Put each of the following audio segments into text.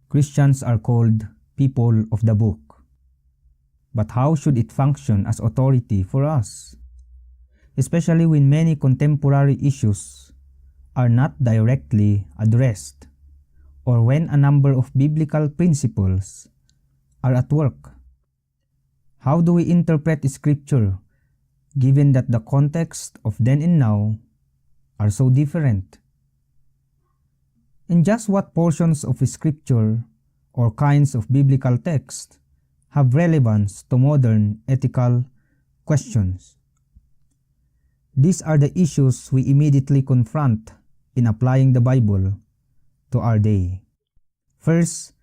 Christians are called people of the book. But how should it function as authority for us? Especially when many contemporary issues are not directly addressed, or when a number of biblical principles are at work. How do we interpret Scripture given that the context of then and now are so different? And just what portions of Scripture or kinds of biblical text have relevance to modern ethical questions? These are the issues we immediately confront in applying the Bible to our day. First,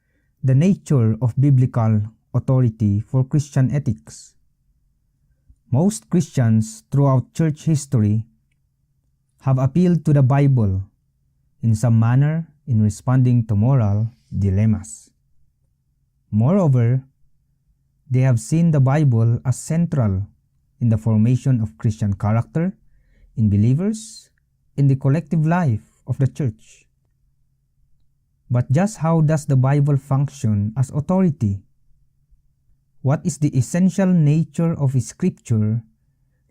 the nature of biblical authority for Christian ethics. Most Christians throughout church history have appealed to the Bible in some manner in responding to moral dilemmas. Moreover, they have seen the Bible as central in the formation of Christian character in believers in the collective life of the church. But just how does the Bible function as authority? What is the essential nature of Scripture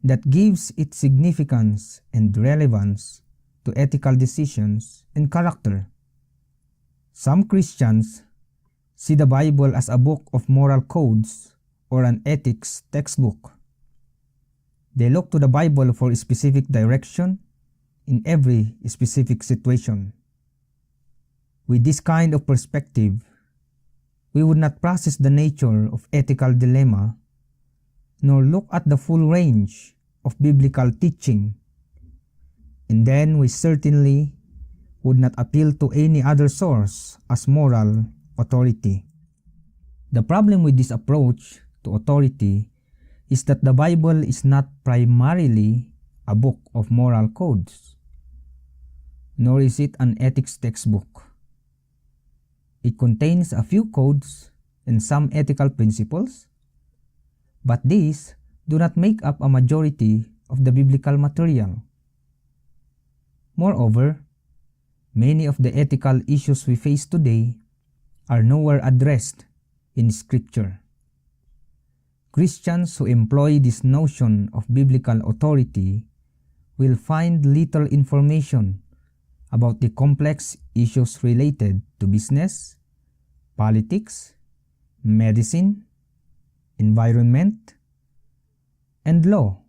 that gives it significance and relevance to ethical decisions and character? Some Christians see the Bible as a book of moral codes or an ethics textbook. They look to the Bible for specific direction in every specific situation. With this kind of perspective, we would not process the nature of ethical dilemma, nor look at the full range of biblical teaching, and then we certainly would not appeal to any other source as moral authority. The problem with this approach to authority is that the Bible is not primarily a book of moral codes, nor is it an ethics textbook. It contains a few codes and some ethical principles, but these do not make up a majority of the biblical material. Moreover, many of the ethical issues we face today are nowhere addressed in Scripture. Christians who employ this notion of biblical authority will find little information about the complex issues related to business, politics, medicine, environment, and law.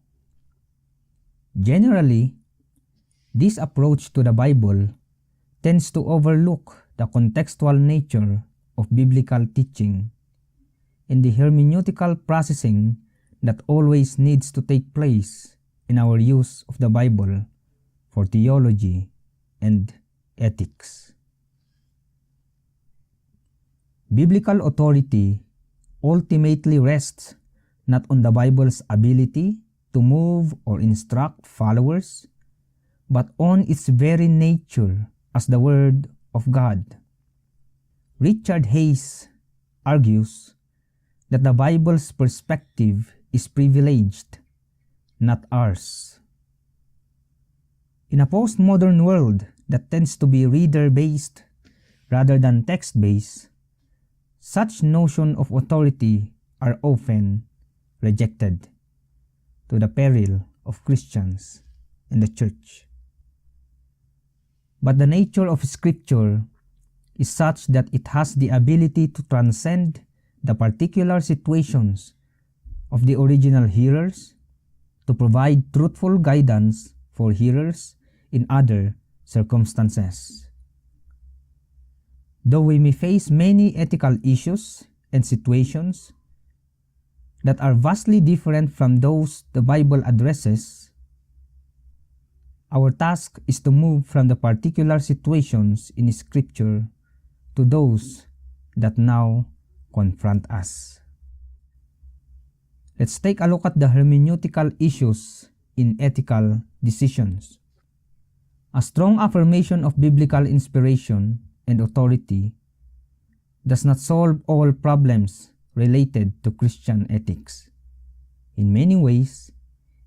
Generally, this approach to the Bible tends to overlook the contextual nature of biblical teaching and the hermeneutical processing that always needs to take place in our use of the Bible for theology and ethics. Biblical authority ultimately rests not on the Bible's ability to move or instruct followers, but on its very nature as the Word of God. Richard Hayes argues that the Bible's perspective is privileged, not ours. In a postmodern world that tends to be reader-based rather than text-based, such notions of authority are often rejected, to the peril of Christians and the church. But the nature of Scripture is such that it has the ability to transcend the particular situations of the original hearers to provide truthful guidance for hearers in other circumstances. Though we may face many ethical issues and situations that are vastly different from those the Bible addresses, our task is to move from the particular situations in Scripture to those that now confront us. Let's take a look at the hermeneutical issues in ethical decisions. A strong affirmation of biblical inspiration and authority does not solve all problems related to Christian ethics. In many ways,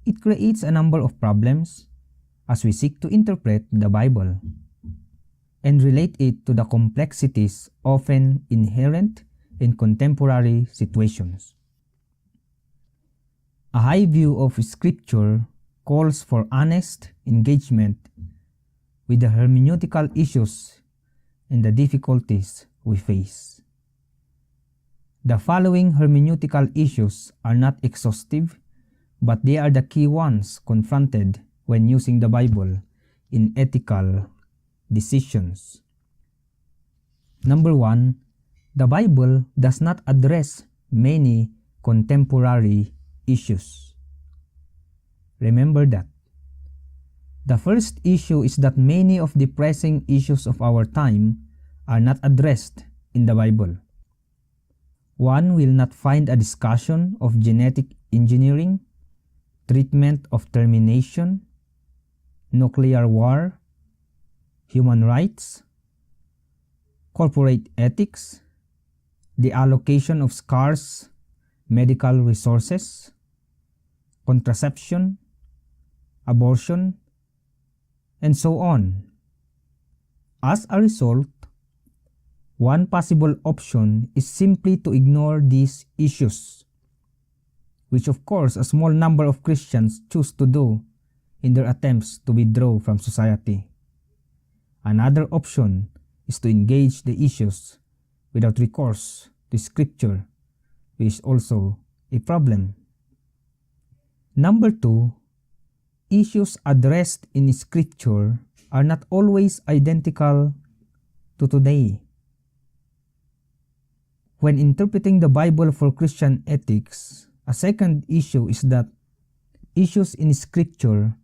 it creates a number of problems as we seek to interpret the Bible. and relate it to the complexities often inherent in contemporary situations. A high view of Scripture calls for honest engagement with the hermeneutical issues and the difficulties we face. The following hermeneutical issues are not exhaustive, but they are the key ones confronted when using the Bible in ethical decisions. Number 1, the Bible does not address many contemporary issues. Remember that. The first issue is that many of the pressing issues of our time are not addressed in the Bible. One will not find a discussion of genetic engineering, treatment of termination, nuclear war, human rights, corporate ethics, the allocation of scarce medical resources, contraception, abortion, and so on. As a result, one possible option is simply to ignore these issues, which of course a small number of Christians choose to do in their attempts to withdraw from society. Another option is to engage the issues without recourse to Scripture, which is also a problem. Number 2, issues addressed in Scripture are not always identical to today. When interpreting the Bible for Christian ethics, a second issue is that issues in Scripture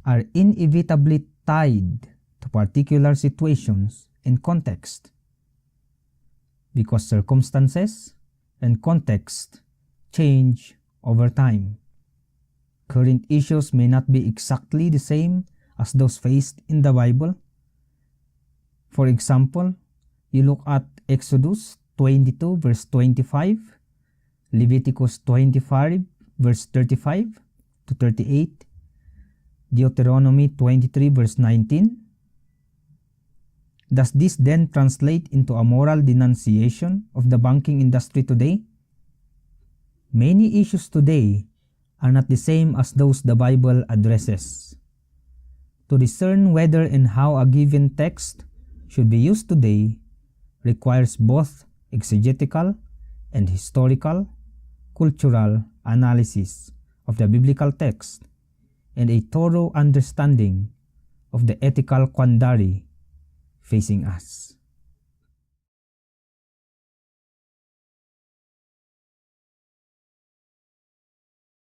are inevitably tied to particular situations and context, because circumstances and context change over time. Current issues may not be exactly the same as those faced in the Bible. For example, you look at Exodus 22 verse 25, Leviticus 25 verse 35 to 38, Deuteronomy 23 verse 19. Does this then translate into a moral denunciation of the banking industry today? Many issues today are not the same as those the Bible addresses. To discern whether and how a given text should be used today requires both exegetical and historical, cultural analysis of the biblical text and a thorough understanding of the ethical quandary facing us.